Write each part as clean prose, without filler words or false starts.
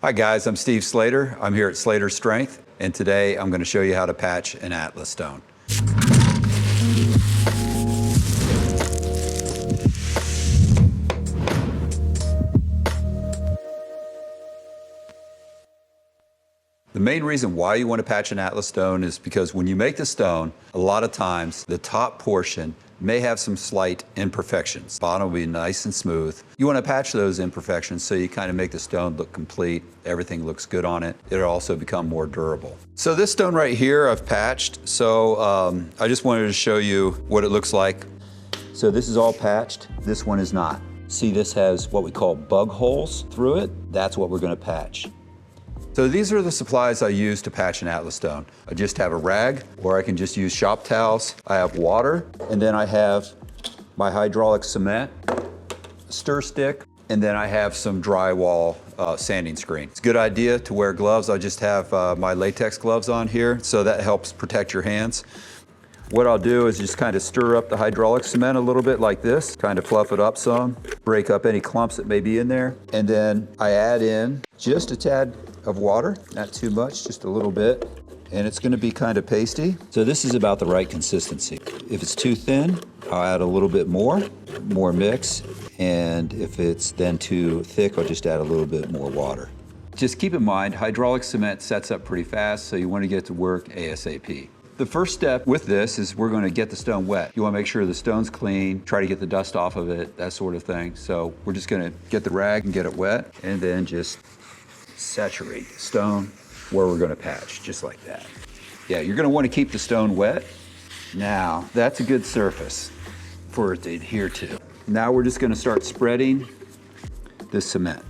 Hi guys, I'm Steve Slater. I'm here at Slater Strength, and today I'm going to show you how to patch an Atlas stone. The main reason why you want to patch an Atlas stone is because when you make the stone, a lot of times the top portion may have some slight imperfections. The bottom will be nice and smooth. You want to patch those imperfections so you kind of make the stone look complete. Everything looks good on it. It'll also become more durable. So this stone right here I've patched. So I just wanted to show you what it looks like. So this is all patched. This one is not. See, this has what we call bug holes through it. That's what we're going to patch. So these are the supplies I use to patch an Atlas stone. I just have a rag, or I can just use shop towels. I have water, and then I have my hydraulic cement, a stir stick, and then I have some drywall sanding screen. It's a good idea to wear gloves. I just have my latex gloves on here, so that helps protect your hands. What I'll do is just kind of stir up the hydraulic cement a little bit like this, kind of fluff it up some, break up any clumps that may be in there, and then I add in just a tad of water, not too much, just a little bit, and it's going to be kind of pasty. So this is about the right consistency. If it's too thin, I'll add a little bit more mix, and if it's then too thick, I'll just add a little bit more water. Just keep in mind, hydraulic cement sets up pretty fast, so you want to get to work ASAP. The first step with this is we're going to get the stone wet. You want to make sure the stone's clean, try to get the dust off of it, that sort of thing. So we're just going to get the rag and get it wet, and then just saturate the stone where we're going to patch, just like that. Yeah, you're going to want to keep the stone wet. Now, that's a good surface for it to adhere to. Now we're just going to start spreading the cement.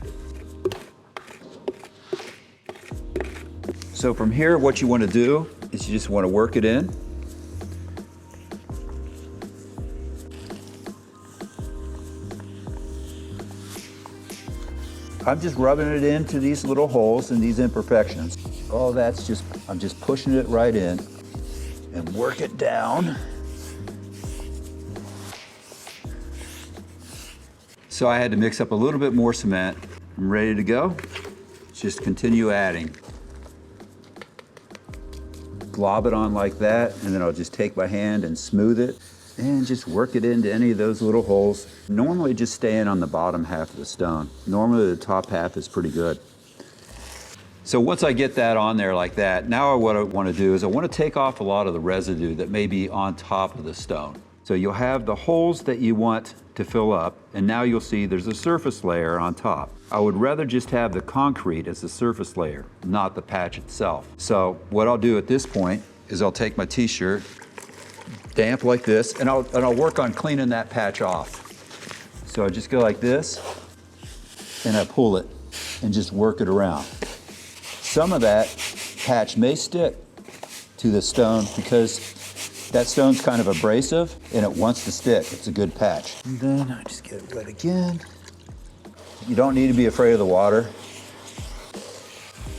So from here, what you want to do is you just want to work it in. I'm just rubbing it into these little holes and these imperfections. Oh, I'm just pushing it right in and work it down. So I had to mix up a little bit more cement. I'm ready to go. Just continue adding. Glob it on like that, and then I'll just take my hand and smooth it and just work it into any of those little holes. Normally just staying on the bottom half of the stone. Normally the top half is pretty good. So once I get that on there like that, now what I want to do is I want to take off a lot of the residue that may be on top of the stone. So you'll have the holes that you want to fill up, and now you'll see there's a surface layer on top. I would rather just have the concrete as the surface layer, not the patch itself. So what I'll do at this point is I'll take my t-shirt, damp like this, and I'll work on cleaning that patch off. So I just go like this, and I pull it, and just work it around. Some of that patch may stick to the stone because that stone's kind of abrasive and it wants to stick. It's a good patch. And then I just get it wet again. You don't need to be afraid of the water.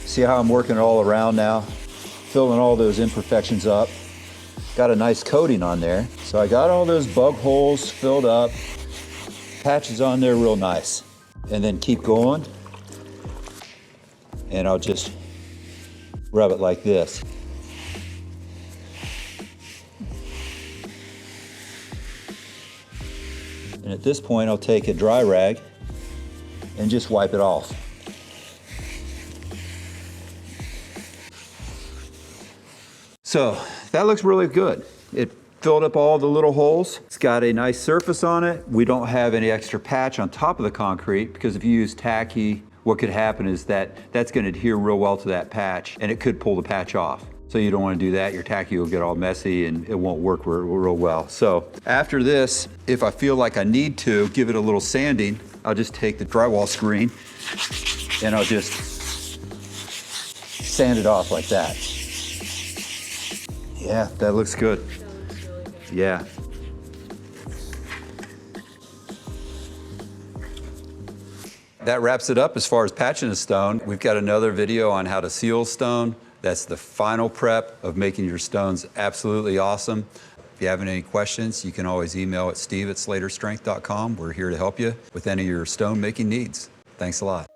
See how I'm working it all around now? Filling all those imperfections up. Got a nice coating on there. So I got all those bug holes filled up. Patches on there real nice. And then keep going. And I'll just rub it like this. And at this point, I'll take a dry rag and just wipe it off. So that looks really good. It filled up all the little holes. It's got a nice surface on it. We don't have any extra patch on top of the concrete because if you use tacky, what could happen is that's going to adhere real well to that patch and it could pull the patch off. So you don't want to do that. Your tacky will get all messy and it won't work real well. So after this, if I feel like I need to give it a little sanding, I'll just take the drywall screen and I'll just sand it off like that. Yeah, that looks good. Yeah. That wraps it up as far as patching a stone. We've got another video on how to seal stone. That's the final prep of making your stones absolutely awesome. If you have any questions, you can always email at steve@slaterstrength.com. We're here to help you with any of your stone making needs. Thanks a lot.